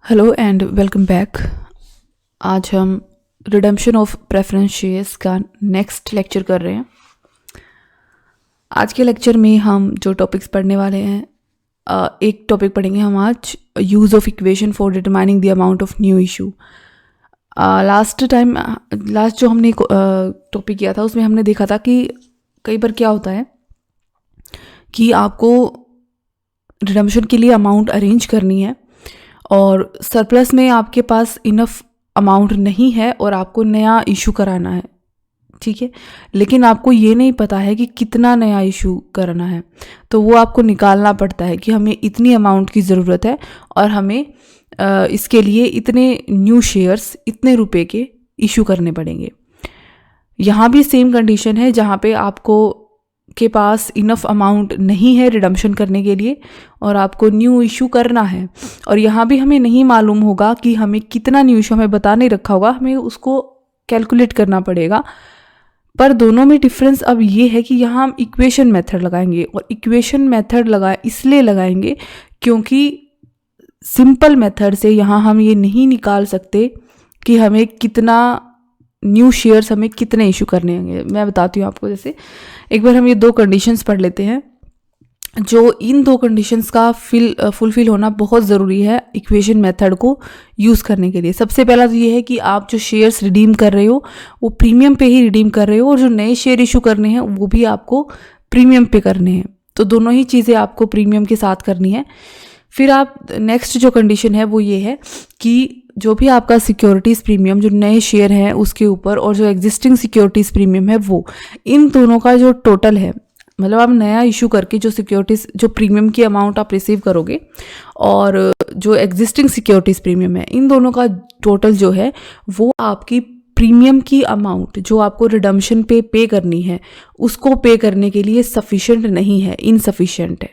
Hello and welcome back. आज हम redemption of preference shares का नेक्स्ट लेक्चर कर रहे हैं। आज के लेक्चर में हम जो टॉपिक्स पढ़ने वाले हैं, एक टॉपिक पढ़ेंगे हम आज, use of equation for determining the amount of new issue. Last जो हमने टॉपिक किया था उसमें हमने देखा था कि कई बार क्या होता है कि आपको रिडेम्पशन के लिए अमाउंट अरेंज करनी है और सरप्लस में आपके पास इनफ अमाउंट नहीं है और आपको नया इशू कराना है, ठीक है। लेकिन आपको ये नहीं पता है कि कितना नया इशू करना है, तो वो आपको निकालना पड़ता है कि हमें इतनी अमाउंट की ज़रूरत है और हमें इसके लिए इतने न्यू शेयर्स इतने रुपए के इशू करने पड़ेंगे। यहाँ भी सेम कंडीशन है, जहाँ पे आपको के पास इनफ अमाउंट नहीं है रिडम्पशन करने के लिए और आपको न्यू इशू करना है, और यहाँ भी हमें नहीं मालूम होगा कि हमें कितना न्यू इशू, हमें बता नहीं रखा होगा, हमें उसको कैलकुलेट करना पड़ेगा। पर दोनों में डिफरेंस अब ये है कि यहाँ हम इक्वेशन मेथड लगाएंगे, और इक्वेशन मेथड इसलिए लगाएंगे क्योंकि सिंपल मेथड से यहाँ हम ये नहीं निकाल सकते कि हमें कितना न्यू शेयर्स, हमें कितने इशू करने होंगे। मैं बताती हूँ आपको। जैसे एक बार हम ये दो कंडीशंस पढ़ लेते हैं, जो इन दो कंडीशंस का फुलफिल होना बहुत ज़रूरी है इक्वेशन मेथड को यूज़ करने के लिए। सबसे पहला तो ये है कि आप जो शेयर्स रिडीम कर रहे हो वो प्रीमियम पे ही रिडीम कर रहे हो, और जो नए शेयर इशू करने हैं वो भी आपको प्रीमियम पे करने हैं। तो दोनों ही चीज़ें आपको प्रीमियम के साथ करनी है। फिर आप नेक्स्ट जो कंडीशन है वो ये है कि जो भी आपका सिक्योरिटीज़ प्रीमियम, जो नए शेयर हैं उसके ऊपर, और जो एग्जिस्टिंग सिक्योरिटीज़ प्रीमियम है वो, इन दोनों का जो टोटल है, मतलब आप नया इशू करके जो सिक्योरिटीज़, जो प्रीमियम की अमाउंट आप रिसीव करोगे और जो एग्जिस्टिंग सिक्योरिटीज़ प्रीमियम है, इन दोनों का टोटल जो है वो आपकी प्रीमियम की अमाउंट जो आपको रिडम्पशन पे करनी है उसको पे करने के लिए सफिशेंट नहीं है, इनसफिशिएंट है,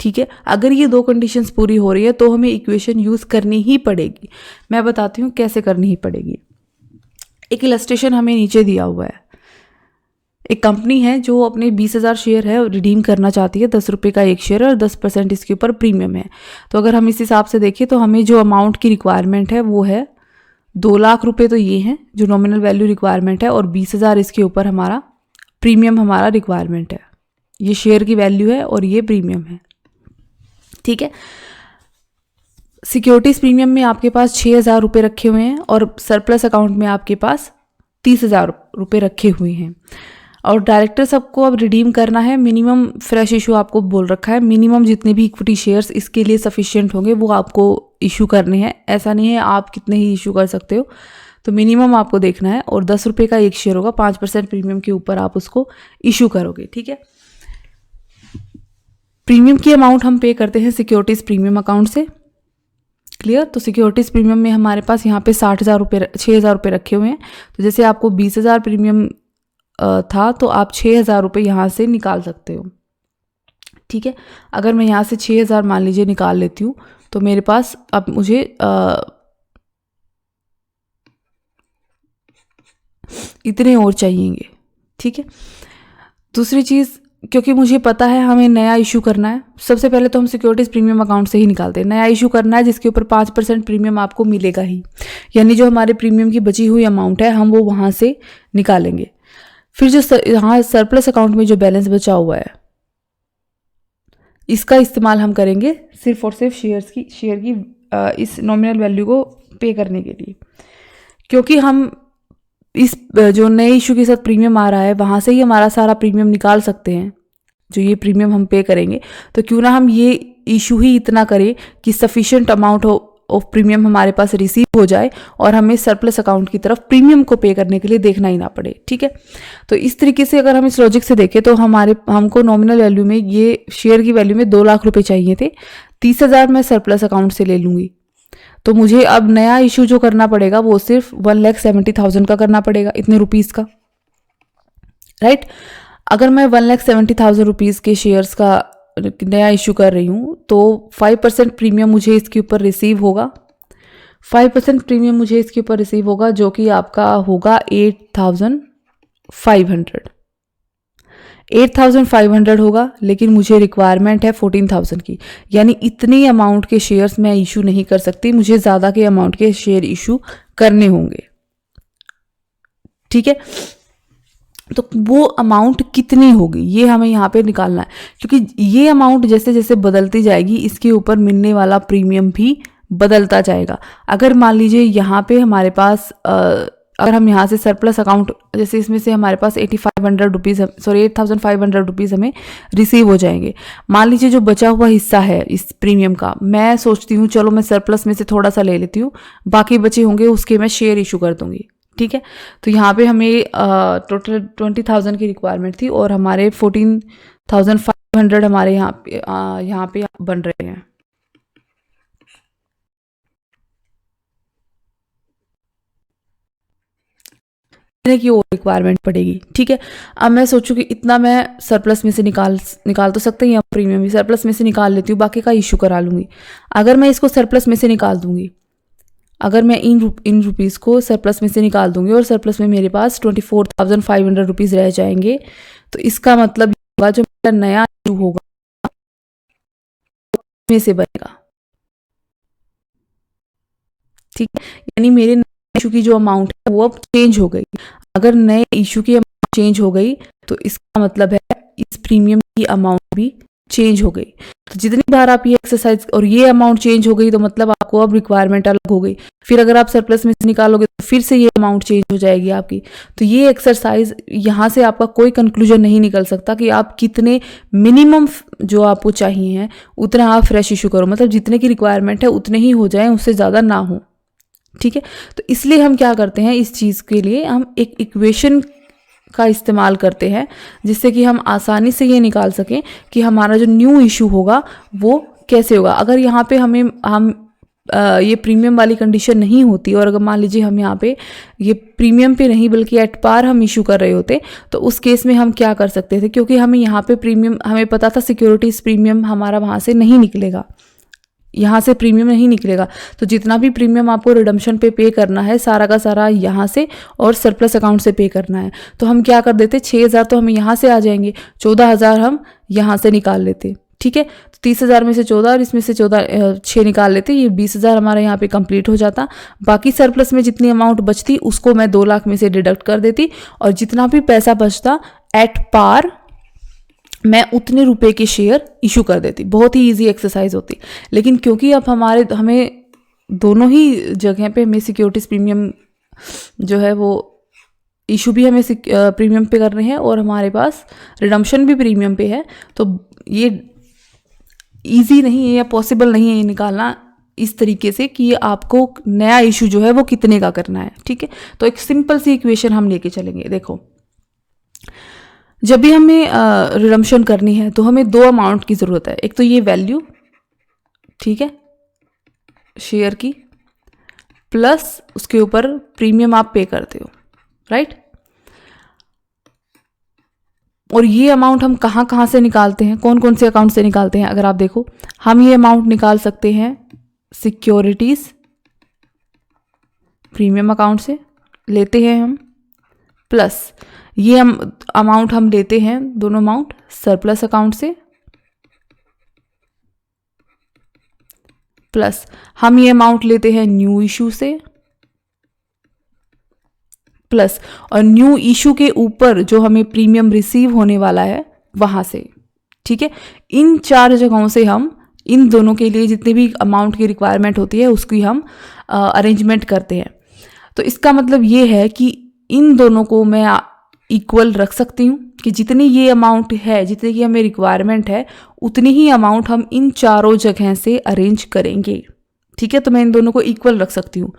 ठीक है। अगर ये दो कंडीशंस पूरी हो रही है तो हमें इक्वेशन यूज़ करनी ही पड़ेगी। मैं बताती हूँ कैसे करनी ही पड़ेगी। एक इलस्ट्रेशन हमें नीचे दिया हुआ है। एक कंपनी है जो अपने 20,000 शेयर है रिडीम करना चाहती है, 10 रुपये का एक शेयर, और 10% इसके ऊपर प्रीमियम है। तो अगर हम इस हिसाब से देखें तो हमें जो अमाउंट की रिक्वायरमेंट है वो है 2 लाख रुपये, तो ये है जो नॉमिनल वैल्यू रिक्वायरमेंट है, और 20,000 इसके ऊपर हमारा प्रीमियम हमारा रिक्वायरमेंट है। ये शेयर की वैल्यू है और ये प्रीमियम है, ठीक है। सिक्योरिटीज प्रीमियम में आपके पास 6,000 रुपये रखे हुए हैं और सरप्लस अकाउंट में आपके पास 30,000 रुपये रखे हुए हैं, और डायरेक्टर सबको अब रिडीम करना है। मिनिमम फ्रेश इशू आपको बोल रखा है, मिनिमम जितने भी इक्विटी शेयर्स इसके लिए सफिशिएंट होंगे वो आपको इशू करने हैं। ऐसा नहीं है आप कितने ही इशू कर सकते हो, तो मिनिमम आपको देखना है, और 10 रुपये का एक शेयर होगा, 5% प्रीमियम के ऊपर आप उसको इशू करोगे, ठीक है। प्रीमियम की अमाउंट हम पे करते हैं सिक्योरिटीज़ प्रीमियम अकाउंट से, क्लियर। तो सिक्योरिटीज़ प्रीमियम में हमारे पास यहाँ पे 60,000 रुपये, 6,000 रुपये रखे हुए हैं। तो जैसे आपको 20,000 प्रीमियम था तो आप 6,000 रुपये यहाँ से निकाल सकते हो, ठीक है। अगर मैं यहाँ से 6,000 मान लीजिए निकाल लेती हूँ तो मेरे पास अब मुझे इतने और चाहिएंगे, ठीक है। दूसरी चीज़, क्योंकि मुझे पता है हमें नया इशू करना है, सबसे पहले तो हम सिक्योरिटीज़ प्रीमियम अकाउंट से ही निकालते हैं। नया इशू करना है जिसके ऊपर 5% प्रीमियम आपको मिलेगा ही, यानी जो हमारे प्रीमियम की बची हुई अमाउंट है हम वो वहाँ से निकालेंगे। फिर जो यहाँ सरप्लस अकाउंट में जो बैलेंस बचा हुआ है इसका इस्तेमाल हम करेंगे सिर्फ और सिर्फ शेयर की इस नॉमिनल वैल्यू को पे करने के लिए, क्योंकि हम इस जो नए इशू के साथ प्रीमियम आ रहा है वहाँ से ही हमारा सारा प्रीमियम निकाल सकते हैं। जो ये प्रीमियम हम पे करेंगे, तो क्यों ना हम ये इशू ही इतना करें कि सफिशिएंट अमाउंट ऑफ प्रीमियम हमारे पास रिसीव हो जाए और हमें सरप्लस अकाउंट की तरफ प्रीमियम को पे करने के लिए देखना ही ना पड़े, ठीक है। तो इस तरीके से अगर हम इस लॉजिक से देखें तो हमको नॉमिनल वैल्यू में, ये शेयर की वैल्यू में 2 लाख रुपये चाहिए थे, 30,000 मैं सरप्लस अकाउंट से ले लूँगी। तो मुझे अब नया इशू जो करना पड़ेगा वो सिर्फ 1,70,000 का करना पड़ेगा, इतने रुपीज़ का, राइट। अगर मैं 1,70,000 रुपीज़ के शेयर्स का नया इशू कर रही हूँ तो 5% प्रीमियम मुझे इसके ऊपर रिसीव होगा। 5% प्रीमियम मुझे इसके ऊपर रिसीव होगा जो कि आपका होगा 8,500। 8,500 होगा, लेकिन मुझे रिक्वायरमेंट है 14,000 की, यानी इतनी अमाउंट के शेयर्स मैं इशू नहीं कर सकती, मुझे ज़्यादा के अमाउंट के शेयर इशू करने होंगे। ठीक है, तो वो अमाउंट कितनी होगी ये हमें यहाँ पे निकालना है, क्योंकि ये अमाउंट जैसे जैसे बदलती जाएगी इसके ऊपर मिलने वाला प्रीमियम भी बदलता जाएगा। अगर मान लीजिए यहाँ पे हमारे पास अगर हम यहाँ से सरप्लस अकाउंट, जैसे इसमें से हमारे पास 8,500 रुपीज़ हमें रिसीव हो जाएंगे। मान लीजिए जो बचा हुआ हिस्सा है इस प्रीमियम का, मैं सोचती हूँ चलो मैं सरप्लस में से थोड़ा सा ले लेती हूँ, बाकी बचे होंगे उसके मैं शेयर इशू कर दूंगी। ठीक है, तो यहाँ पे हमें टोटल 20,000 की रिक्वायरमेंट थी और हमारे 14,500 हमारे यहाँ पे बन रहे हैं। की और रिक्वायरमेंट पड़ेगी। ठीक है, अब मैं सोचूं कि इतना मैं सरप्लस में से निकाल तो सकते हैं, या प्रीमियम भी सरप्लस में से निकाल लेती हूँ, बाकी का इशू करा लूँगी। अगर मैं इसको सरप्लस में से निकाल दूंगी, अगर मैं इन रुपीज़ को सरप्लस में से निकाल दूंगी और सरप्लस में मेरे पास 24,500 रुपीज़ रह जाएंगे, तो इसका मतलब होगा जो मेरा नया इशू होगा में से बनेगा। ठीक है, यानी मेरे नए इशू की जो अमाउंट है वो अब चेंज हो गई। अगर नए इशू की अमाउंट चेंज हो गई तो इसका मतलब है इस प्रीमियम की अमाउंट भी चेंज हो गई। तो जितनी बार आप ये एक्सरसाइज, और ये अमाउंट चेंज हो गई तो मतलब आपको अब रिक्वायरमेंट अलग हो गई, फिर अगर आप सरप्लस में से निकालोगे तो फिर से ये अमाउंट चेंज हो जाएगी आपकी। तो ये एक्सरसाइज, यहाँ से आपका कोई कंक्लूजन नहीं निकल सकता कि आप कितने मिनिमम जो आपको चाहिए है उतना आप फ्रेश इशू करो, मतलब जितने की रिक्वायरमेंट है उतने ही हो जाए, उससे ज़्यादा ना हो। ठीक है, तो इसलिए हम क्या करते हैं, इस चीज़ के लिए हम एक इक्वेशन का इस्तेमाल करते हैं जिससे कि हम आसानी से ये निकाल सकें कि हमारा जो न्यू इशू होगा वो कैसे होगा। अगर यहाँ पे हम ये प्रीमियम वाली कंडीशन नहीं होती और अगर मान लीजिए हम यहाँ पे ये प्रीमियम पे नहीं बल्कि एट पार हम इशू कर रहे होते, तो उस केस में हम क्या कर सकते थे, क्योंकि हमें यहाँ पे प्रीमियम, हमें पता था सिक्योरिटीज प्रीमियम हमारा वहाँ से नहीं निकलेगा, यहाँ से प्रीमियम नहीं निकलेगा, तो जितना भी प्रीमियम आपको रिडम्पशन पे करना है सारा का सारा यहाँ से और सरप्लस अकाउंट से पे करना है। तो हम क्या कर देते, 6,000 तो हमें यहाँ से आ जाएंगे, 14,000 हम यहाँ से निकाल लेते। ठीक है, तो 30,000 में से 14 और इसमें से 6 निकाल लेते, ये 20,000 हमारा यहाँ पे कंप्लीट हो जाता। बाकी सरप्लस में जितनी अमाउंट बचती उसको मैं 2 लाख में से डिडक्ट कर देती और जितना भी पैसा बचता एट पार मैं उतने रुपए के शेयर इशू कर देती। बहुत ही इजी एक्सरसाइज होती, लेकिन क्योंकि अब हमें दोनों ही जगह पे हमें सिक्योरिटीज प्रीमियम जो है वो इशू भी हमें प्रीमियम पे कर रहे हैं और हमारे पास रिडम्पशन भी प्रीमियम पे है, तो ये इजी नहीं है या पॉसिबल नहीं है ये निकालना इस तरीके से कि आपको नया इशू जो है वो कितने का करना है। ठीक है, तो एक सिंपल सी इक्वेशन हम लेके चलेंगे। देखो, जब भी हमें रिडम्पशन करनी है तो हमें 2 अमाउंट की ज़रूरत है, एक तो ये वैल्यू, ठीक है, शेयर की, प्लस उसके ऊपर प्रीमियम आप पे करते हो, राइट। और ये अमाउंट हम कहाँ कहाँ से निकालते हैं, कौन कौन से अकाउंट से निकालते हैं, अगर आप देखो हम ये अमाउंट निकाल सकते हैं सिक्योरिटीज प्रीमियम अकाउंट से लेते हैं हम, प्लस ये अमाउंट हम लेते हैं, दोनों अमाउंट सरप्लस अकाउंट से, प्लस हम ये अमाउंट लेते हैं न्यू इशू से, प्लस और न्यू इशू के ऊपर जो हमें प्रीमियम रिसीव होने वाला है वहां से। ठीक है, इन 4 जगहों से हम इन दोनों के लिए जितने भी अमाउंट की रिक्वायरमेंट होती है उसकी हम अरेंजमेंट करते हैं। तो इसका मतलब ये है कि इन दोनों को मैं इक्वल रख सकती हूँ कि जितनी ये अमाउंट है, जितनी की हमें रिक्वायरमेंट है उतनी ही अमाउंट हम इन 4 जगह से अरेंज करेंगे। ठीक है, तो मैं इन दोनों को इक्वल रख सकती हूँ।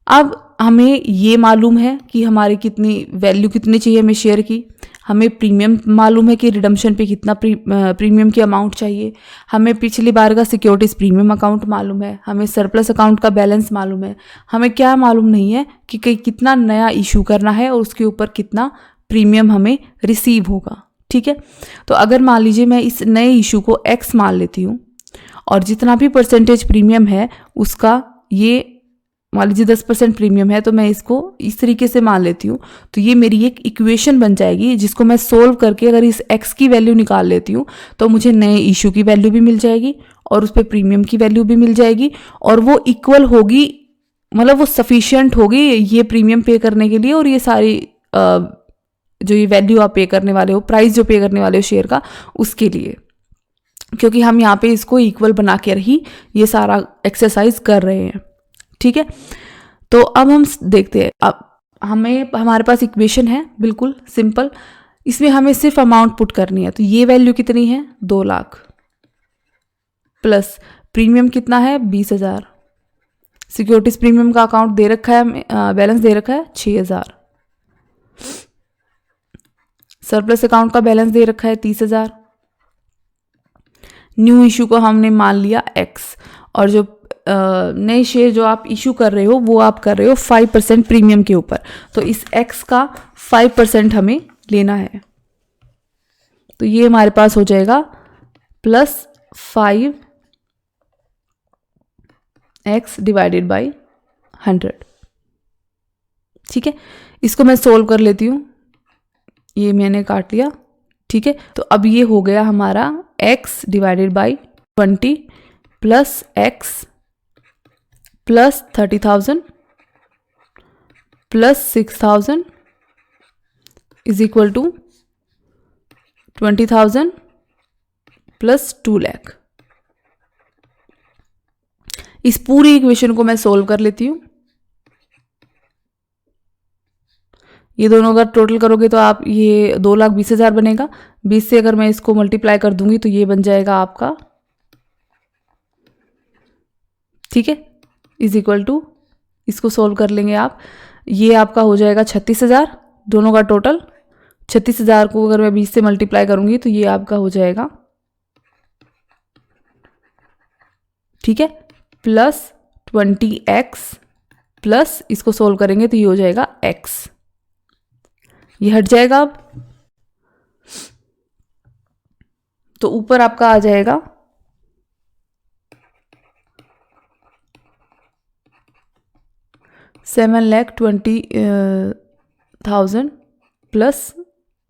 अब हमें ये मालूम है कि हमारी कितनी वैल्यू कितनी चाहिए हमें शेयर की, हमें प्रीमियम मालूम है कि रिडम्पशन पे कितना प्रीमियम की अमाउंट चाहिए, हमें पिछली बार का सिक्योरिटीज प्रीमियम अकाउंट मालूम है, हमें सरप्लस अकाउंट का बैलेंस मालूम है, हमें क्या मालूम नहीं है कि कितना नया इशू करना है और उसके ऊपर कितना प्रीमियम हमें रिसीव होगा। ठीक है, तो अगर मान लीजिए मैं इस नए इशू को x मान लेती हूँ और जितना भी परसेंटेज प्रीमियम है उसका ये मान लीजिए 10% प्रीमियम है, तो मैं इसको इस तरीके से मान लेती हूँ। तो ये मेरी एक इक्वेशन बन जाएगी जिसको मैं सोल्व करके अगर इस x की वैल्यू निकाल लेती हूँ तो मुझे नए इशू की वैल्यू भी मिल जाएगी और उस पर प्रीमियम की वैल्यू भी मिल जाएगी, और वो इक्वल होगी, मतलब वो सफिशिएंट होगी ये प्रीमियम पे करने के लिए और ये सारी जो ये वैल्यू आप पे करने वाले हो, प्राइस जो पे करने वाले हो शेयर का, उसके लिए, क्योंकि हम यहाँ पे इसको इक्वल बना कर ही ये सारा एक्सरसाइज कर रहे हैं। ठीक है, तो अब हम देखते हैं। अब हमारे पास इक्वेशन है बिल्कुल सिंपल, इसमें हमें सिर्फ अमाउंट पुट करनी है। तो ये वैल्यू कितनी है, 2 लाख, प्लस प्रीमियम कितना है, 20,000। सिक्योरिटीज प्रीमियम का अकाउंट दे रखा है, बैलेंस दे रखा है 6,000। सरप्लस अकाउंट का बैलेंस दे रखा है 30,000। न्यू इशू को हमने मान लिया x, और जो नए शेयर जो आप इशू कर रहे हो वो आप कर रहे हो 5% प्रीमियम के ऊपर, तो इस x का 5% हमें लेना है। तो ये हमारे पास हो जाएगा प्लस 5x डिवाइडेड बाई 100। ठीक है, इसको मैं सोल्व कर लेती हूँ, ये मैंने काट लिया। ठीक है, तो अब ये हो गया हमारा x divided by 20 plus x plus 30,000 plus 6,000 is equal to 20,000 plus 2 lakh. इस पूरी इक्वेशन को मैं सोल्व कर लेती हूँ। ये दोनों अगर टोटल करोगे तो आप ये 2,20,000 बनेगा। 20 से अगर मैं इसको मल्टीप्लाई कर दूंगी तो ये बन जाएगा आपका, ठीक है, इज इक्वल टू, इसको सोल्व कर लेंगे आप, ये आपका हो जाएगा 36,000 दोनों का टोटल। 36,000 को अगर मैं 20 से मल्टीप्लाई करूंगी तो ये आपका हो जाएगा, ठीक है, प्लस 20x प्लस इसको सोल्व करेंगे तो ये हो जाएगा x, ये हट जाएगा। अब तो ऊपर आपका आ जाएगा 7,20,000 प्लस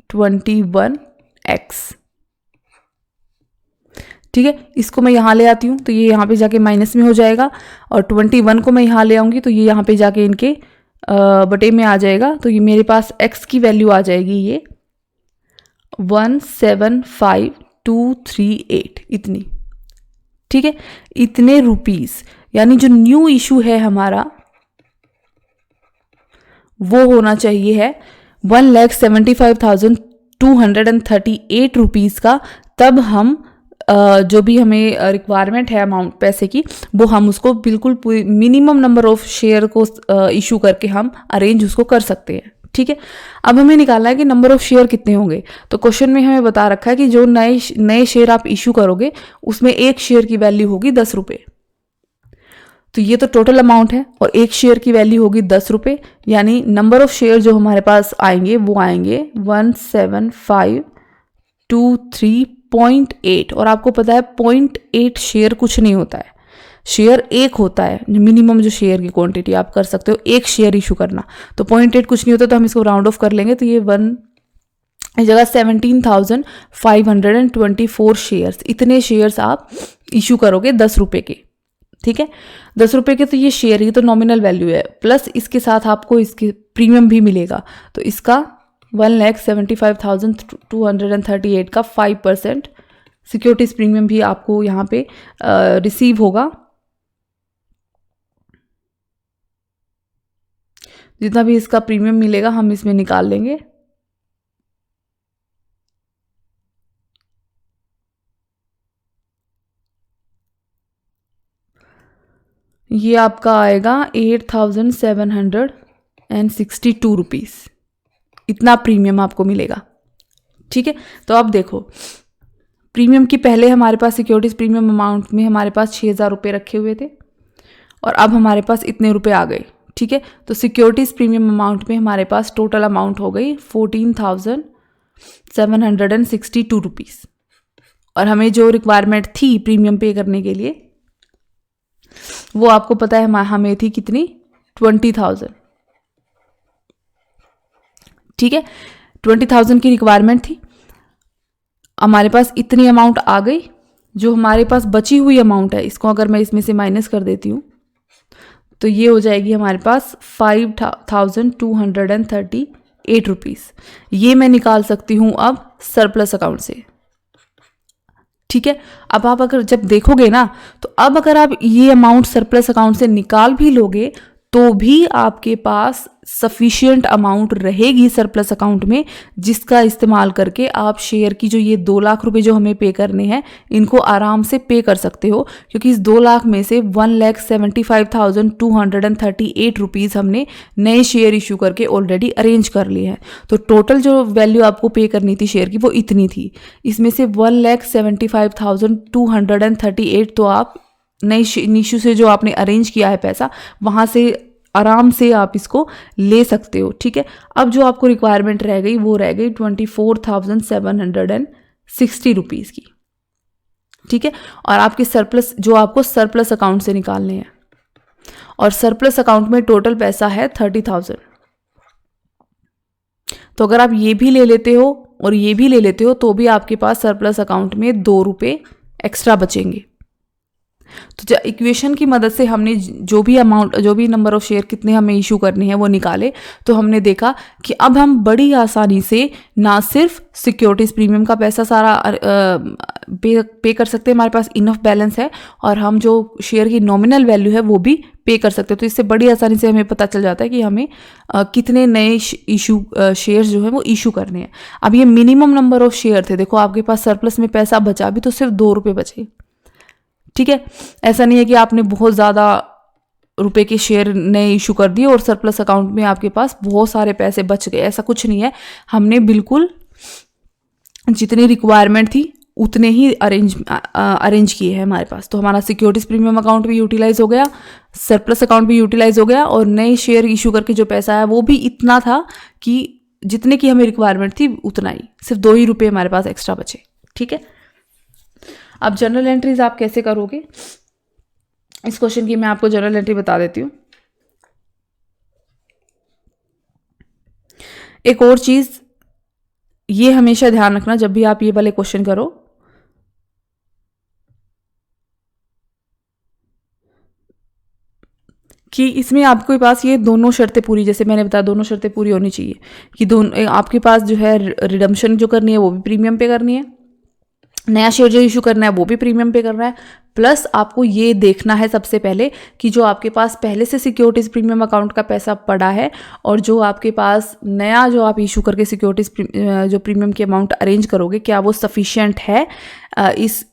21x। ठीक है, इसको मैं यहाँ ले आती हूँ तो ये यहाँ पे जाके माइनस में हो जाएगा, और 21 को मैं यहाँ ले आऊँगी तो ये यहाँ पे जाके इनके बटे में आ जाएगा। तो ये मेरे पास x की वैल्यू आ जाएगी ये 175,238 इतनी। ठीक है, इतने रुपीस, यानी जो न्यू इशू है हमारा वो होना चाहिए है 1,75,238 रुपीज़ का। तब हम जो भी हमें रिक्वायरमेंट है अमाउंट पैसे की, वो हम उसको बिल्कुल मिनिमम नंबर ऑफ शेयर को इशू करके हम अरेंज उसको कर सकते हैं। ठीक है, अब हमें निकालना है कि नंबर ऑफ शेयर कितने होंगे। तो क्वेश्चन में हमें बता रखा है कि जो नए शेयर आप इशू करोगे उसमें एक शेयर की वैल्यू होगी 10 रुपये। तो ये तो टोटल अमाउंट है, और एक शेयर की वैल्यू होगी 10 रुपये, यानी नंबर ऑफ शेयर जो हमारे पास आएंगे वो आएंगे 175,238। और आपको पता है 0.8 शेयर कुछ नहीं होता है, शेयर एक होता है। मिनिमम जो शेयर की क्वांटिटी आप कर सकते हो एक शेयर इशू करना, तो 0.8 कुछ नहीं होता, तो हम इसको राउंड ऑफ कर लेंगे। तो ये इस जगह 17,524 शेयर्स, इतने शेयर्स आप इशू करोगे 10 रुपये के। ठीक है, 10 रुपये के तो ये शेयर, ये तो नॉमिनल वैल्यू है, प्लस इसके साथ आपको इसके प्रीमियम भी मिलेगा। तो इसका 1,75,238 का 5% सिक्योरिटीज प्रीमियम भी आपको यहाँ पे रिसीव होगा। जितना भी इसका प्रीमियम मिलेगा हम इसमें निकाल लेंगे। ये आपका आएगा 8,762 रुपीज़, इतना प्रीमियम आपको मिलेगा। ठीक है, तो अब देखो प्रीमियम की पहले हमारे पास सिक्योरिटीज प्रीमियम अमाउंट में हमारे पास 6,000 रुपये रखे हुए थे, और अब हमारे पास इतने रुपए आ गए। ठीक है, तो सिक्योरिटीज प्रीमियम अमाउंट में हमारे पास टोटल अमाउंट हो गई 14,762 रुपीज़, और हमें जो रिक्वायरमेंट थी प्रीमियम पे करने के लिए वो आपको पता है हमें थी कितनी, 20,000, ठीक है। 20,000 की रिक्वायरमेंट थी, हमारे पास इतनी अमाउंट आ गई। जो हमारे पास बची हुई अमाउंट है, इसको अगर मैं इसमें से माइनस कर देती हूँ तो ये हो जाएगी हमारे पास 5,238 रुपीज़। ये मैं निकाल सकती हूँ अब सरप्लस अकाउंट से, ठीक है। अब आप अगर जब देखोगे ना, तो अब अगर आप ये अमाउंट सरप्लस अकाउंट से निकाल भी लोगे तो भी आपके पास सफिशिएंट अमाउंट रहेगी सरप्लस अकाउंट में, जिसका इस्तेमाल करके आप शेयर की जो ये 2 लाख रुपए जो हमें पे करने हैं, इनको आराम से पे कर सकते हो। क्योंकि इस 2 लाख में से 1,75,238 रुपीज़ हमने नए शेयर इशू करके ऑलरेडी अरेंज कर लिए हैं। तो टोटल जो वैल्यू आपको पे करनी थी शेयर की वो इतनी थी। इसमें से 1,75,238 तो आप नई इशू से जो आपने अरेंज किया है पैसा, वहाँ से आराम से आप इसको ले सकते हो, ठीक है। अब जो आपको रिक्वायरमेंट रह गई वो रह गई 24,760 रुपीज़ की, ठीक है। और आपके सरप्लस जो आपको सरप्लस अकाउंट से निकालने हैं, और सरप्लस अकाउंट में टोटल पैसा है 30,000। तो अगर आप ये भी ले लेते हो और ये भी ले लेते हो तो भी आपके पास सरप्लस अकाउंट में 2 रुपये एक्स्ट्रा बचेंगे। तो इक्वेशन की मदद से हमने जो भी अमाउंट, जो भी नंबर ऑफ शेयर कितने हमें इशू करने हैं वो निकाले, तो हमने देखा कि अब हम बड़ी आसानी से ना सिर्फ सिक्योरिटीज़ प्रीमियम का पैसा सारा पे कर सकते हैं, हमारे पास इनफ बैलेंस है, और हम जो शेयर की नॉमिनल वैल्यू है वो भी पे कर सकते हैं। तो इससे बड़ी आसानी से हमें पता चल जाता है कि हमें कितने नए इशू शेयर्स जो है वो इशू करने हैं। अब ये मिनिमम नंबर ऑफ शेयर थे, देखो आपके पास सरप्लस में पैसा बचा भी तो सिर्फ 2 रुपये बचे, ठीक है। ऐसा नहीं है कि आपने बहुत ज़्यादा रुपए के शेयर नए इशू कर दिए और सरप्लस अकाउंट में आपके पास बहुत सारे पैसे बच गए, ऐसा कुछ नहीं है। हमने बिल्कुल जितनी रिक्वायरमेंट थी उतने ही अरेंज किए हैं हमारे पास। तो हमारा सिक्योरिटीज प्रीमियम अकाउंट भी यूटिलाइज हो गया, सरप्लस अकाउंट भी यूटिलाइज हो गया, और नए शेयर इशू करके जो पैसा है वो भी इतना था कि जितने की हमें रिक्वायरमेंट थी उतना ही, सिर्फ 2 ही रुपये हमारे पास एक्स्ट्रा बचे, ठीक है। अब जनरल एंट्रीज आप कैसे करोगे, इस क्वेश्चन की मैं आपको जनरल एंट्री बता देती हूँ। एक और चीज़ ये हमेशा ध्यान रखना जब भी आप ये वाले क्वेश्चन करो, कि इसमें आपके पास ये दोनों शर्तें पूरी, जैसे मैंने बताया दोनों शर्तें पूरी होनी चाहिए कि दोनों आपके पास जो है रिडम्पशन जो करनी है वो भी प्रीमियम पे करनी है, नया शेयर जो इशू करना है वो भी प्रीमियम पे करना है, प्लस आपको ये देखना है सबसे पहले कि जो आपके पास पहले से सिक्योरिटीज़ प्रीमियम अकाउंट का पैसा पड़ा है और जो आपके पास नया जो आप इशू करके सिक्योरिटीज़ जो प्रीमियम की अमाउंट अरेंज करोगे, क्या वो सफिशिएंट है इस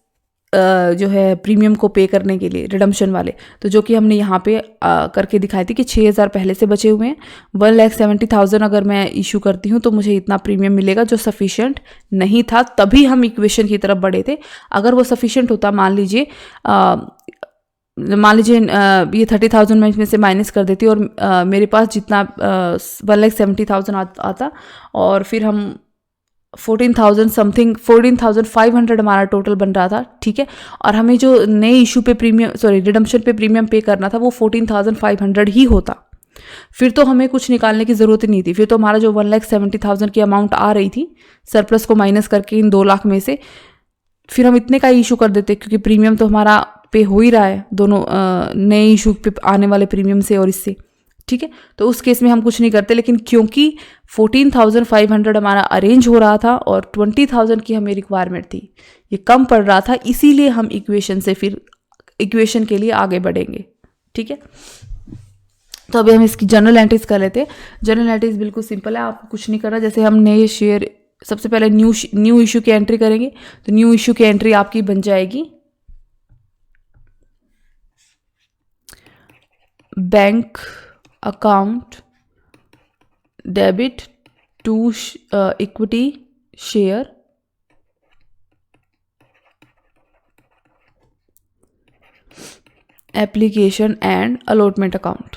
जो है प्रीमियम को पे करने के लिए, रिडम्पशन वाले। तो जो कि हमने यहाँ पे करके दिखाई थी कि 6,000 पहले से बचे हुए हैं, 1,70,000 अगर मैं इशू करती हूँ तो मुझे इतना प्रीमियम मिलेगा, जो सफिशिएंट नहीं था, तभी हम इक्वेशन की तरफ बढ़े थे। अगर वो सफिशिएंट होता, मान लीजिए ये 30,000 मैं इसमें से माइनस कर देती और मेरे पास जितना 1,70,000 आता और फिर हम 14,500 हमारा टोटल बन रहा था, ठीक है। और हमें जो नए इशू पे रिडम्पशन पे प्रीमियम पे करना था वो 14,500 ही होता, फिर तो हमें कुछ निकालने की ज़रूरत नहीं थी। फिर तो हमारा जो 1,70,000 की अमाउंट आ रही थी सरप्लस को माइनस करके इन 2 लाख में से, फिर हम इतने का इशू कर देते, क्योंकि प्रीमियम तो हमारा पे हो ही रहा है दोनों नए इशू पे आने वाले प्रीमियम से और इससे, ठीक है। तो उस केस में हम कुछ नहीं करते, लेकिन क्योंकि 14,500 हमारा अरेंज हो रहा था और 20,000 की हमें रिक्वायरमेंट थी, ये कम पड़ रहा था, इसीलिए हम इक्वेशन के लिए आगे बढ़ेंगे, ठीक है। तो अभी हम इसकी जनरल एंट्रीज कर लेते हैं। जनरल एंट्रीज बिल्कुल सिंपल है, आपको कुछ नहीं करना। जैसे हम नए शेयर, सबसे पहले न्यू इशू की एंट्री करेंगे, तो न्यू इशू की एंट्री आपकी बन जाएगी bank account debit to equity share application and allotment account,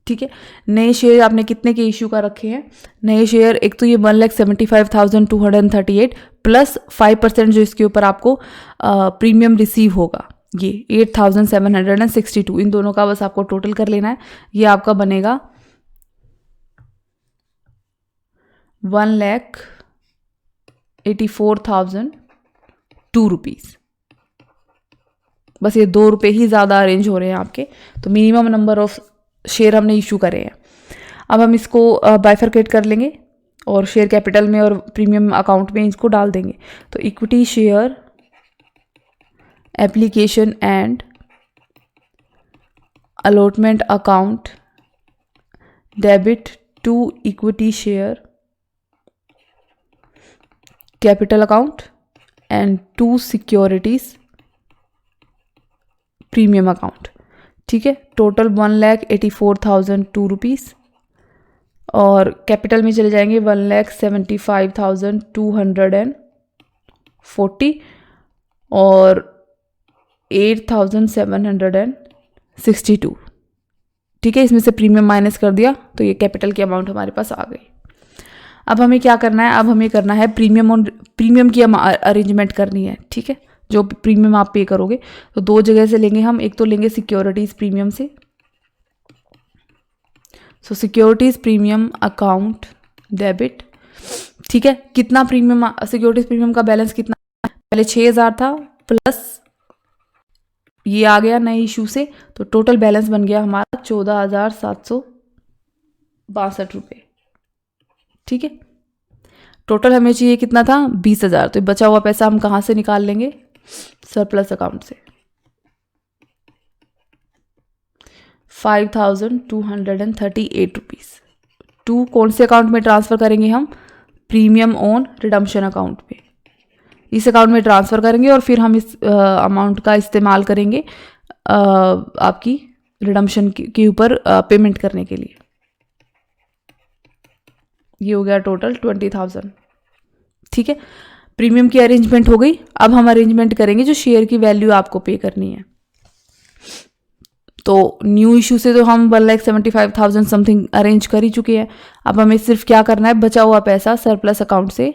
ठीक है। नए शेयर आपने कितने के इशू का रखे हैं? नए शेयर एक तो ये 1,75,238 प्लस 5% जो इसके ऊपर आपको प्रीमियम रिसीव होगा, ये 8762, इन दोनों का बस आपको टोटल कर लेना है। ये आपका बनेगा 1,84,002 रुपीज़। बस ये 2 रुपये ही ज़्यादा अरेंज हो रहे हैं आपके, तो मिनिमम नंबर ऑफ शेयर हमने इशू करे हैं। अब हम इसको बाइफरकेट कर लेंगे और शेयर कैपिटल में और प्रीमियम अकाउंट में इसको डाल देंगे। तो equity share application and allotment account debit to equity share capital account and to securities premium account. ठीक है, टोटल 1,84,002 रुपीज़, और कैपिटल में चले जाएंगे 1,75,240 और 8,762। ठीक है, इसमें से प्रीमियम माइनस कर दिया तो ये कैपिटल की अमाउंट हमारे पास आ गई। अब हमें क्या करना है, अब हमें करना है प्रीमियम की अरेंजमेंट करनी है। ठीक है, जो प्रीमियम आप पे करोगे तो दो जगह से लेंगे हम। एक तो लेंगे सिक्योरिटीज़ प्रीमियम से, सो सिक्योरिटीज़ प्रीमियम अकाउंट डेबिट। ठीक है, कितना प्रीमियम, सिक्योरिटीज़ प्रीमियम का बैलेंस कितना, पहले 6,000 था प्लस ये आ गया नए इशू से, तो टोटल बैलेंस बन गया हमारा 14,762 रुपये। ठीक है, टोटल हमें चाहिए कितना था, 20,000। तो बचा हुआ पैसा हम कहाँ से निकाल लेंगे, सरप्लस अकाउंट से। 5,238 रुपीज़। टू कौन से अकाउंट में ट्रांसफ़र करेंगे हम, प्रीमियम ऑन रिडम्पशन अकाउंट पे। इस अकाउंट में ट्रांसफ़र करेंगे और फिर हम इस अमाउंट का इस्तेमाल करेंगे आपकी रिडम्पशन के ऊपर पेमेंट करने के लिए। ये हो गया टोटल 20,000। ठीक है, प्रीमियम की अरेंजमेंट हो गई। अब हम अरेंजमेंट करेंगे जो शेयर की वैल्यू आपको पे करनी है। तो न्यू इशू से तो हम 1,75,000 समथिंग अरेंज कर ही चुके हैं। अब हमें सिर्फ क्या करना है, बचा हुआ पैसा सरप्लस अकाउंट से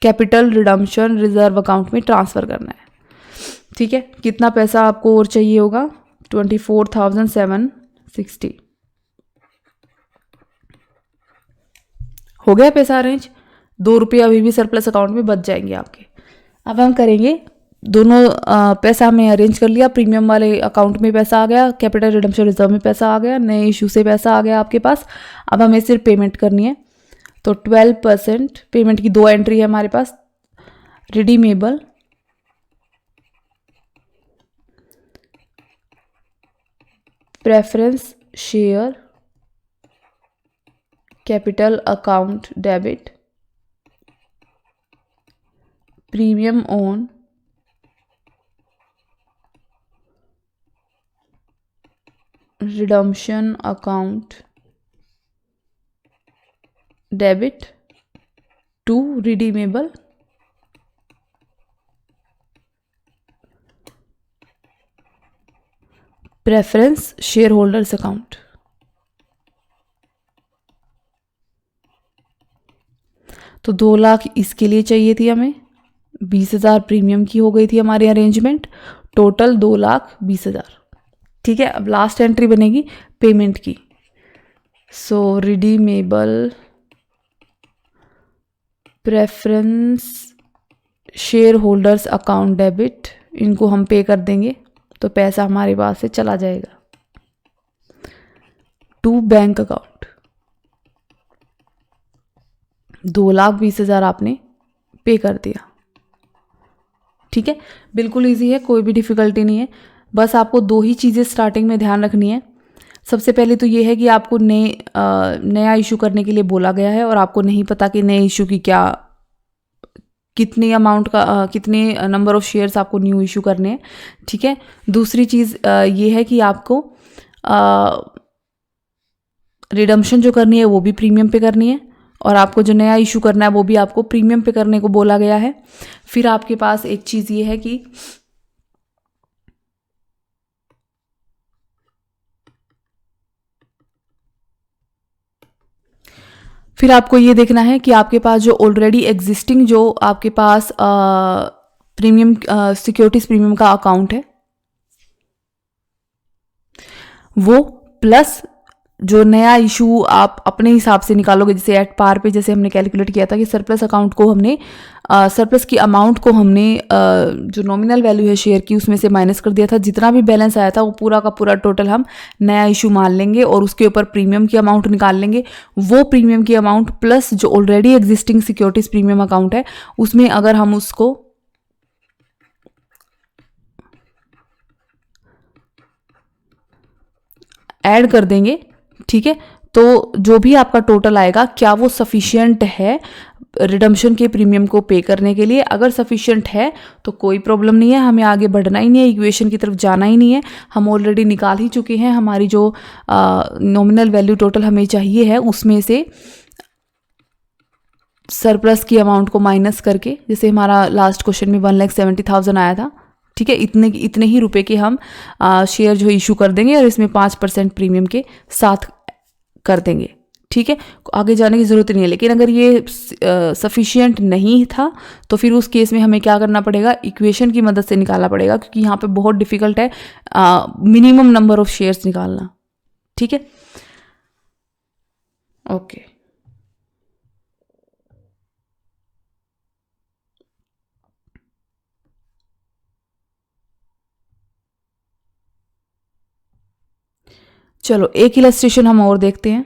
कैपिटल रिडम्पशन रिजर्व अकाउंट में ट्रांसफ़र करना है। ठीक है, कितना पैसा आपको और चाहिए होगा, 24,760। हो गया पैसा अरेंज, 2 रुपये अभी भी सरप्लस अकाउंट में बच जाएंगे आपके। अब हम करेंगे दोनों पैसा हमें अरेंज कर लिया, प्रीमियम वाले अकाउंट में पैसा आ गया, कैपिटल रिडम्पशन रिजर्व में पैसा आ गया, नए इशू से पैसा आ गया आपके पास। अब हमें सिर्फ पेमेंट करनी है। तो 12% पेमेंट की 2 एंट्री है हमारे पास, redeemable preference share capital account debit premium on redemption account debit to redeemable preference share holders account. तो 2 लाख इसके लिए चाहिए थी हमें, 20,000 प्रीमियम की हो गई थी हमारी अरेंजमेंट, टोटल 2,20,000। ठीक है, अब लास्ट एंट्री बनेगी पेमेंट की। So redeemable preference share holders account debit, इनको हम पे कर देंगे तो पैसा हमारे पास से चला जाएगा टू बैंक अकाउंट। 2,20,000 आपने पे कर दिया। ठीक है, बिल्कुल इजी है, कोई भी डिफ़िकल्टी नहीं है। बस आपको 2 ही चीज़ें स्टार्टिंग में ध्यान रखनी है। सबसे पहले तो ये है कि आपको नया इशू करने के लिए बोला गया है और आपको नहीं पता कि नए इशू की कितनी अमाउंट का कितने नंबर ऑफ़ शेयर्स आपको न्यू इशू करने हैं। ठीक है, दूसरी चीज़ ये है कि आपको रिडम्पशन जो करनी है वो भी प्रीमियम पे करनी है, और आपको जो नया इशू करना है वो भी आपको प्रीमियम पे करने को बोला गया है। फिर आपके पास एक चीज़ ये है कि फिर आपको ये देखना है कि आपके पास जो ऑलरेडी एग्जिस्टिंग जो आपके पास प्रीमियम सिक्योरिटीज प्रीमियम का अकाउंट है वो, प्लस जो नया इशू आप अपने हिसाब से निकालोगे, जैसे एट पार पे जैसे हमने कैलकुलेट किया था कि सरप्लस अकाउंट को हमने सरप्लस की अमाउंट को हमने जो नॉमिनल वैल्यू है शेयर की उसमें से माइनस कर दिया था, जितना भी बैलेंस आया था वो पूरा का पूरा टोटल हम नया इशू मान लेंगे और उसके ऊपर प्रीमियम की अमाउंट निकाल लेंगे। वो प्रीमियम की अमाउंट प्लस जो already existing securities premium account है उसमें अगर हम उसको ऐड कर देंगे, ठीक है, तो जो भी आपका टोटल आएगा क्या वो सफिशिएंट है रिडम्पशन के प्रीमियम को पे करने के लिए। अगर सफिशिएंट है तो कोई प्रॉब्लम नहीं है, हमें आगे बढ़ना ही नहीं है, इक्वेशन की तरफ जाना ही नहीं है, हम ऑलरेडी निकाल ही चुके हैं हमारी जो नॉमिनल वैल्यू टोटल हमें चाहिए है उसमें से सरप्लस की अमाउंट को माइनस करके, जैसे हमारा लास्ट क्वेश्चन में 1,70,000 आया था, ठीक है, इतने ही रुपए के हम शेयर जो इशू कर देंगे और इसमें 5% प्रीमियम के साथ कर देंगे, ठीक है, आगे जाने की ज़रूरत नहीं है। लेकिन अगर ये सफिशिएंट नहीं था तो फिर उस केस में हमें क्या करना पड़ेगा, इक्वेशन की मदद से निकालना पड़ेगा, क्योंकि यहाँ पे बहुत डिफिकल्ट है मिनिमम नंबर ऑफ शेयर्स निकालना, ठीक है, ओके। चलो एक इलस्ट्रेशन हम और देखते हैं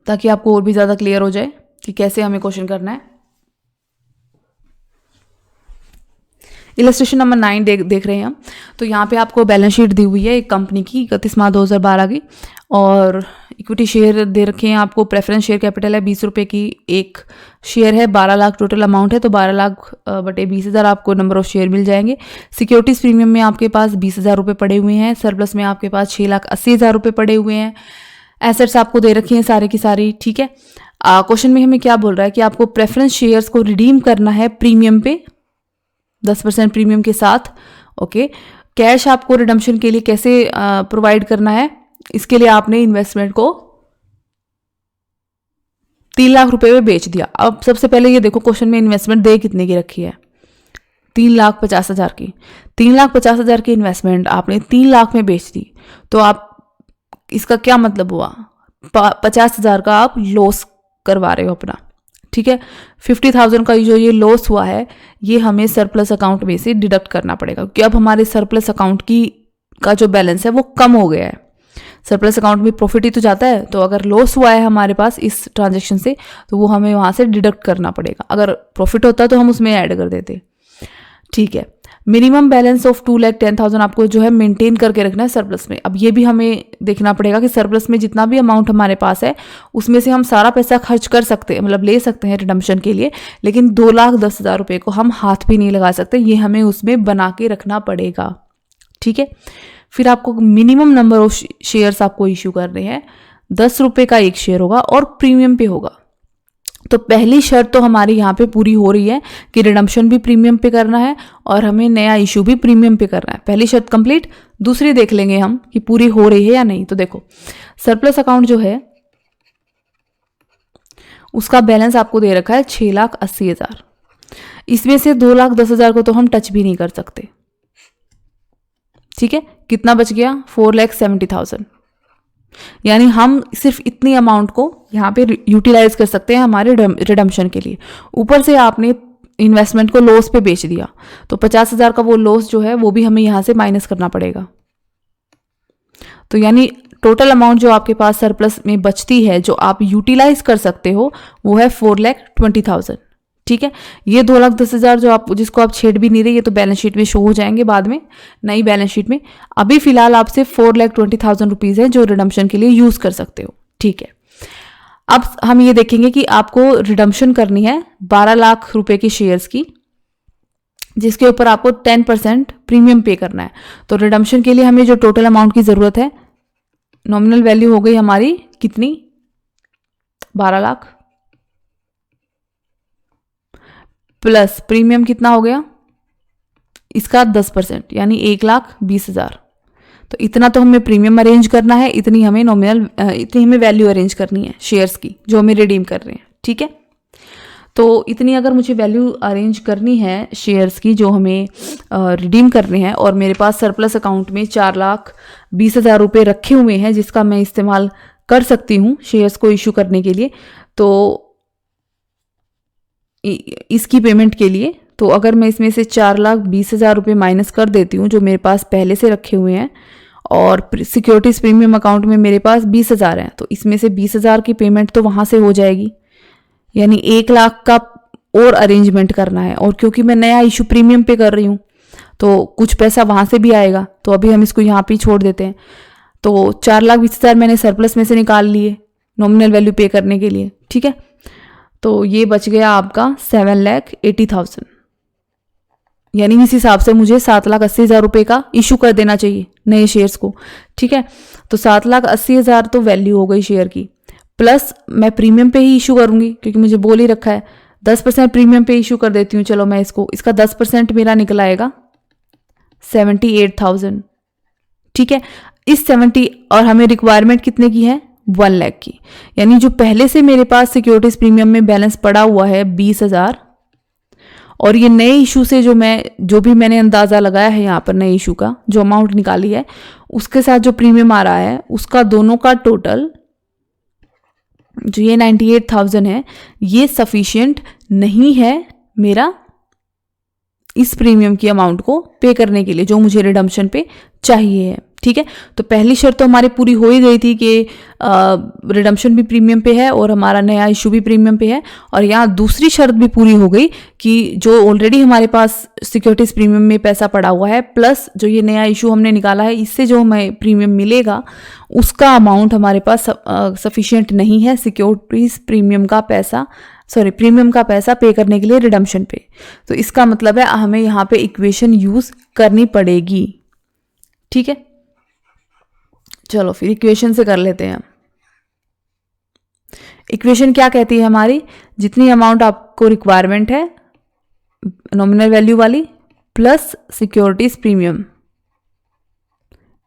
ताकि आपको और भी ज़्यादा क्लियर हो जाए कि कैसे हमें क्वेश्चन करना है। इलस्ट्रेशन नंबर 9 देख रहे हैं हम। तो यहाँ पे आपको बैलेंस शीट दी हुई है एक कंपनी की 31 मार्च 2012 की, और इक्विटी शेयर दे रखे हैं आपको। प्रेफरेंस शेयर कैपिटल है 20 रुपये की एक शेयर है, 12 लाख टोटल अमाउंट है, तो 12 लाख बटे 20,000 आपको नंबर ऑफ शेयर मिल जाएंगे। सिक्योरिटीज प्रीमियम में आपके पास 20,000 रुपये पड़े हुए हैं, सरप्लस में आपके पास 6,80,000 रुपये पड़े हुए हैं। एसेट्स आपको दे रखी हैं सारे की सारी, ठीक है। क्वेश्चन में हमें क्या बोल रहा है कि आपको प्रेफरेंस शेयर्स को रिडीम करना है प्रीमियम पे 10% प्रीमियम के साथ, ओके। कैश आपको रिडम्पशन के लिए कैसे प्रोवाइड करना है, इसके लिए आपने इन्वेस्टमेंट को 3 लाख रुपए में बेच दिया। अब सबसे पहले ये देखो क्वेश्चन में इन्वेस्टमेंट दे कितने की रखी है, 3,50,000 की। 3,50,000 की इन्वेस्टमेंट आपने 3 लाख में बेच दी, तो आप इसका क्या मतलब हुआ, 50,000 का आप लॉस करवा रहे हो अपना, ठीक है। 50,000 का जो ये लॉस हुआ है ये हमें सरप्लस अकाउंट में से डिडक्ट करना पड़ेगा, क्योंकि अब हमारे सरप्लस अकाउंट का जो बैलेंस है वो कम हो गया है। सरप्लस अकाउंट में प्रॉफिट ही तो जाता है, तो अगर लॉस हुआ है हमारे पास इस ट्रांजेक्शन से तो वो हमें वहाँ से डिडक्ट करना पड़ेगा। अगर प्रॉफिट होता तो हम उसमें ऐड कर देते, ठीक है। मिनिमम बैलेंस ऑफ 2,10,000 आपको जो है मेंटेन करके रखना है सरप्लस में। अब ये भी हमें देखना पड़ेगा कि सरप्लस में जितना भी अमाउंट हमारे पास है उसमें से हम सारा पैसा खर्च कर सकते हैं, मतलब ले सकते हैं रिडम्पशन के लिए, लेकिन 2,10,000 रुपये को हम हाथ भी नहीं लगा सकते, ये हमें उसमें बना के रखना पड़ेगा, ठीक है। फिर आपको मिनिमम नंबर ऑफ शेयर्स आपको इश्यू करने हैं, 10 रुपये का एक शेयर होगा और प्रीमियम पे होगा। तो पहली शर्त तो हमारी यहाँ पे पूरी हो रही है कि रिडम्पशन भी प्रीमियम पे करना है और हमें नया इशू भी प्रीमियम पे करना है। पहली शर्त कंप्लीट। दूसरी देख लेंगे हम कि पूरी हो रही है या नहीं। तो देखो सरप्लस अकाउंट जो है उसका बैलेंस आपको दे रखा है 6,80,000। इसमें से 2,10,000 को तो हम टच भी नहीं कर सकते, ठीक है। कितना बच गया, 4,70,000। यानी हम सिर्फ इतनी अमाउंट को यहाँ पे यूटिलाइज कर सकते हैं हमारे रिडम्पशन के लिए। ऊपर से आपने इन्वेस्टमेंट को लॉस पे बेच दिया, तो 50,000 का वो लॉस जो है वो भी हमें यहाँ से माइनस करना पड़ेगा। तो यानी टोटल अमाउंट जो आपके पास सरप्लस में बचती है जो आप यूटिलाइज कर सकते हो वो है 4,20,000, ठीक है। ये 2,10,000 जो आप जिसको आप छेड़ भी नहीं रहे, ये तो बैलेंस शीट में शो हो जाएंगे बाद में, नई बैलेंस शीट में। अभी फिलहाल आप सिर्फ 4,20,000 रुपीज़ है जो रिडम्पशन के लिए यूज कर सकते हो, ठीक है। अब हम ये देखेंगे कि आपको रिडम्पशन करनी है 12 लाख रुपए की शेयर्स की, जिसके ऊपर आपको 10% प्रीमियम पे करना है। तो रिडम्पशन के लिए हमें जो टोटल अमाउंट की जरूरत है, नॉमिनल वैल्यू हो गई हमारी कितनी, 12 लाख, प्लस प्रीमियम कितना हो गया इसका 10%, यानी 1,20,000। तो इतना तो हमें प्रीमियम अरेंज करना है, इतनी हमें वैल्यू अरेंज करनी है शेयर्स की जो हमें रिडीम कर रहे हैं, ठीक है। तो इतनी अगर मुझे वैल्यू अरेंज करनी है शेयर्स की जो हमें रिडीम करने हैं, और मेरे पास सरप्लस अकाउंट में 4,20,000 रुपये रखे हुए हैं जिसका मैं इस्तेमाल कर सकती हूँ शेयर्स को इशू करने के लिए, तो इसकी पेमेंट के लिए। तो अगर मैं इसमें से 4,20,000 रुपये माइनस कर देती हूँ जो मेरे पास पहले से रखे हुए हैं, और सिक्योरिटीज प्रीमियम अकाउंट में मेरे पास 20,000 हैं, तो इसमें से 20,000 की पेमेंट तो वहाँ से हो जाएगी, यानी 1,00,000 का और अरेंजमेंट करना है। और क्योंकि मैं नया इशू प्रीमियम पे कर रही हूँ तो कुछ पैसा वहाँ से भी आएगा, तो अभी हम इसको यहाँ पे छोड़ देते हैं। तो 4,20,000 मैंने सरप्लस में से निकाल लिए नॉमिनल वैल्यू पे करने के लिए, ठीक है। तो ये बच गया आपका 7,80,000, यानी इस हिसाब से मुझे 7,80,000 रुपये का इशू कर देना चाहिए नए शेयर्स को, ठीक है। तो 7,80,000 तो वैल्यू हो गई शेयर की, प्लस मैं प्रीमियम पे ही इशू करूंगी क्योंकि मुझे बोल ही रखा है 10% प्रीमियम पे इशू कर देती हूँ। चलो मैं इसका 10% मेरा निकल आएगा 78,000, ठीक है। इस 70 और हमें रिक्वायरमेंट कितने की है 1,00,000 की, यानी जो पहले से मेरे पास सिक्योरिटीज प्रीमियम में बैलेंस पड़ा हुआ है 20,000, और ये नए इशू से जो भी मैंने अंदाज़ा लगाया है यहाँ पर नए इशू का जो अमाउंट निकाली है उसके साथ जो प्रीमियम आ रहा है उसका दोनों का टोटल जो ये 98,000 है, ये सफिशिएंट नहीं है मेरा इस प्रीमियम की अमाउंट को पे करने के लिए जो मुझे रिडम्पशन पे चाहिए है, ठीक है। तो पहली शर्त तो हमारी पूरी हो ही गई थी कि रिडम्पशन भी प्रीमियम पे है और हमारा नया इशू भी प्रीमियम पे है, और यहाँ दूसरी शर्त भी पूरी हो गई कि जो ऑलरेडी हमारे पास सिक्योरिटीज प्रीमियम में पैसा पड़ा हुआ है प्लस जो ये नया इशू हमने निकाला है इससे जो हमें प्रीमियम मिलेगा उसका अमाउंट हमारे पास सफिशिएंट नहीं है सिक्योरिटीज प्रीमियम का पैसा पे करने के लिए रिडम्पशन पे। तो इसका मतलब है हमें यहाँ पे इक्वेशन यूज करनी पड़ेगी, ठीक है। चलो फिर इक्वेशन से कर लेते हैं। इक्वेशन क्या कहती है हमारी, जितनी अमाउंट आपको रिक्वायरमेंट है नॉमिनल वैल्यू वाली plus securities premium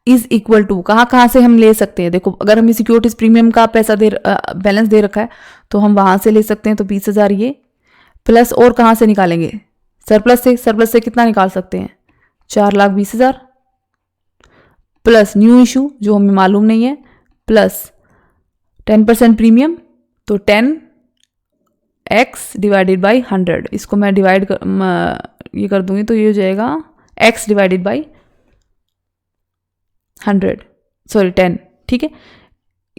is equal to, कहाँ से हम ले सकते हैं। देखो अगर हमें सिक्योरिटीज प्रीमियम का पैसा बैलेंस दे रखा है तो हम वहां से ले सकते हैं, तो 20,000 ये प्लस, और कहाँ से निकालेंगे सरप्लस से कितना निकाल सकते हैं 4,20,000 प्लस न्यू इशू जो हमें मालूम नहीं है प्लस 10% प्रीमियम, तो 10x डिवाइडेड बाई 100, इसको मैं ये कर दूंगी तो ये हो जाएगा x डिवाइडेड बाई 10, ठीक है।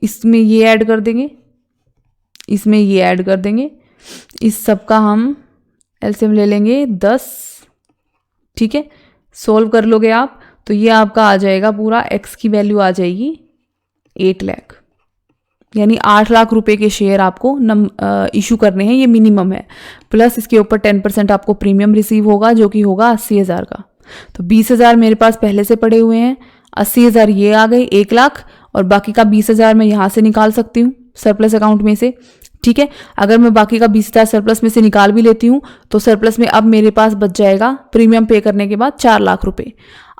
इसमें ये ऐड कर देंगे, इसमें ये ऐड कर देंगे, इस सब का हम एलसीएम ले लेंगे 10, ठीक है। सोल्व कर लोगे आप तो ये आपका आ जाएगा पूरा x की वैल्यू आ जाएगी 8,00,000, यानी 8,00,000 रुपए के शेयर आपको इशू करने हैं, ये मिनिमम है। प्लस इसके ऊपर 10% आपको प्रीमियम रिसीव होगा जो कि होगा 80,000 का। तो 20,000 मेरे पास पहले से पड़े हुए हैं, 80,000 ये आ गए 1,00,000, और बाकी का 20,000 मैं यहाँ से निकाल सकती हूँ सरप्लस अकाउंट में से, ठीक है। अगर मैं बाकी का 20,000 सरप्लस में से निकाल भी लेती हूँ तो सरप्लस में अब मेरे पास बच जाएगा प्रीमियम पे करने के बाद 4,00,000 रुपए।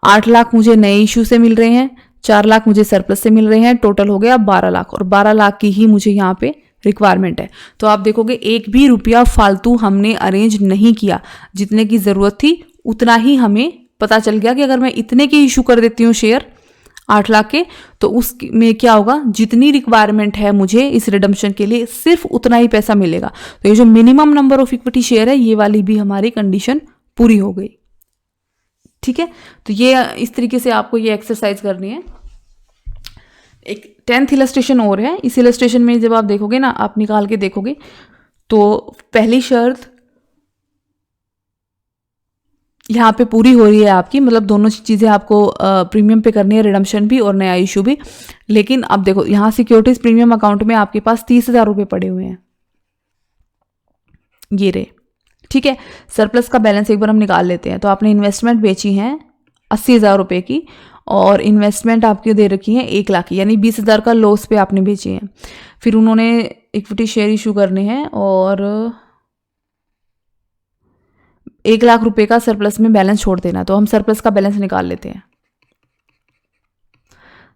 8,00,000 मुझे नए इशू से मिल रहे हैं, 4,00,000 मुझे सरप्लस से मिल रहे हैं, टोटल हो गया 12,00,000, और 12,00,000 की ही मुझे यहाँ पे रिक्वायरमेंट है। तो आप देखोगे एक भी रुपया फालतू हमने अरेंज नहीं किया, जितने की ज़रूरत थी उतना ही हमें पता चल गया कि अगर मैं इतने के इशू कर देती हूँ शेयर 8,00,000 के, तो उसमें क्या होगा, जितनी रिक्वायरमेंट है मुझे इस रिडम्पशन के लिए सिर्फ उतना ही पैसा मिलेगा। तो ये जो minimum number of equity share है ये वाली भी हमारी कंडीशन पूरी हो गई, ठीक है। तो ये इस तरीके से आपको ये एक्सरसाइज करनी है। एक 10th इलस्ट्रेशन और है, इस इलस्ट्रेशन में जब आप देखोगे ना, आप निकाल के देखोगे तो पहली शर्त यहाँ पे पूरी हो रही है आपकी, मतलब दोनों चीज़ें आपको प्रीमियम पे करनी है, रिडम्पशन भी और नया इशू भी। लेकिन अब देखो यहाँ सिक्योरिटीज प्रीमियम अकाउंट में आपके पास 30,000 रुपये पड़े हुए हैं, ये रहे, ठीक है। सरप्लस का बैलेंस एक बार हम निकाल लेते हैं। तो आपने इन्वेस्टमेंट बेची है 80,000 रुपये की, और इन्वेस्टमेंट आपकी दे रखी है 1,00,000 की, यानी 20,000 का लॉस पे आपने बेची है। फिर उन्होंने इक्विटी शेयर इशू करने हैं और 1,00,000 रुपये का सरप्लस में बैलेंस छोड़ देना। तो हम सरप्लस का बैलेंस निकाल लेते हैं।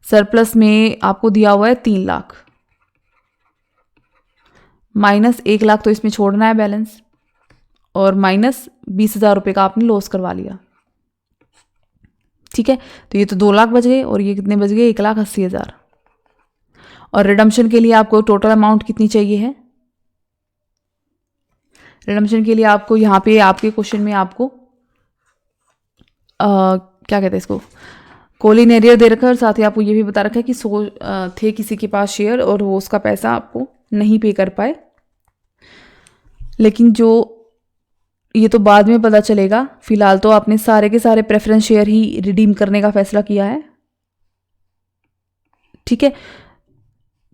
सरप्लस में आपको दिया हुआ है 3,00,000 माइनस 1,00,000, तो इसमें छोड़ना है बैलेंस, और माइनस 20,000 रुपये का आपने लॉस करवा लिया। ठीक है, तो ये तो 2 लाख बच गए और ये कितने बच गए, 1,80,000। और रिडम्पशन के लिए आपको टोटल अमाउंट कितनी चाहिए है? रिडम्पशन के लिए आपको यहाँ पे आपके क्वेश्चन में आपको क्या कहते हैं इसको, कॉलिन एरियर दे रखा है और साथ ही आपको ये भी बता रखा है कि 100 थे किसी के पास शेयर और वो उसका पैसा आपको नहीं पे कर पाए। लेकिन जो ये तो बाद में पता चलेगा, फिलहाल तो आपने सारे के सारे प्रेफरेंस शेयर ही रिडीम करने का फैसला किया है। ठीक है,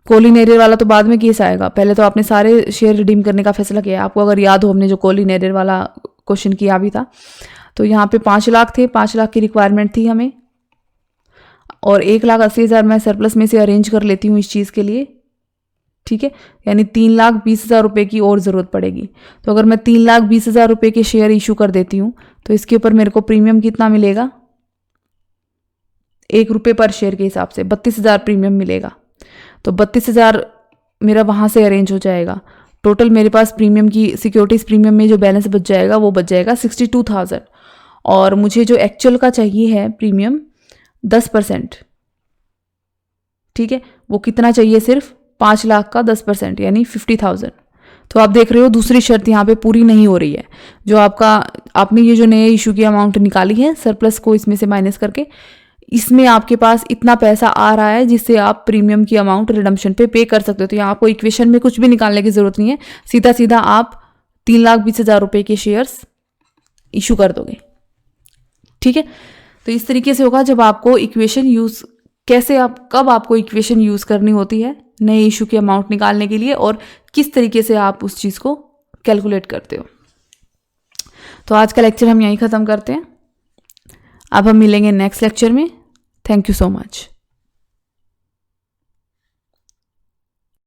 कॉलिन एरियर वाला तो बाद में केस आएगा, पहले तो आपने सारे शेयर रिडीम करने का फैसला किया है। आपको अगर याद हो, हमने जो कॉलिन एरियर वाला क्वेश्चन किया भी था, तो यहाँ पे 5 लाख थे, 5 लाख की रिक्वायरमेंट थी हमें, और 1,80,000 मैं सरप्लस में से अरेंज कर लेती हूँ इस चीज़ के लिए। ठीक है, यानी 3,20,000 रुपये की और ज़रूरत पड़ेगी। तो अगर मैं 3,20,000 रुपये के शेयर इशू कर देती हूँ तो इसके ऊपर मेरे को प्रीमियम कितना मिलेगा, 1 रुपये पर शेयर के हिसाब से 32,000 प्रीमियम मिलेगा। तो 32,000 मेरा वहाँ से अरेंज हो जाएगा। टोटल मेरे पास प्रीमियम की सिक्योरिटीज़ प्रीमियम में जो बैलेंस बच जाएगा वो बच जाएगा 62,000। और मुझे जो एक्चुअल का चाहिए है प्रीमियम 10%। ठीक है, वो कितना चाहिए, सिर्फ 5 लाख का 10% यानी 50,000। तो आप देख रहे हो दूसरी शर्त यहाँ पे पूरी नहीं हो रही है। जो आपने ये जो नए इशू की अमाउंट निकाली है सरप्लस को इसमें से माइनस करके, इसमें आपके पास इतना पैसा आ रहा है जिससे आप प्रीमियम की अमाउंट रिडम्पशन पे कर सकते हो। तो यहाँ आपको इक्वेशन में कुछ भी निकालने की जरूरत नहीं है, सीधा सीधा आप 3,20,000 रुपये के शेयर्स इशू कर दोगे। ठीक है, तो इस तरीके से होगा जब आपको इक्वेशन यूज कब आपको इक्वेशन यूज करनी होती है नए इशू की अमाउंट निकालने के लिए, और किस तरीके से आप उस चीज को कैलकुलेट करते हो। तो आज का लेक्चर हम यहीं ख़त्म करते हैं। अब हम मिलेंगे नेक्स्ट लेक्चर में। Thank you so much.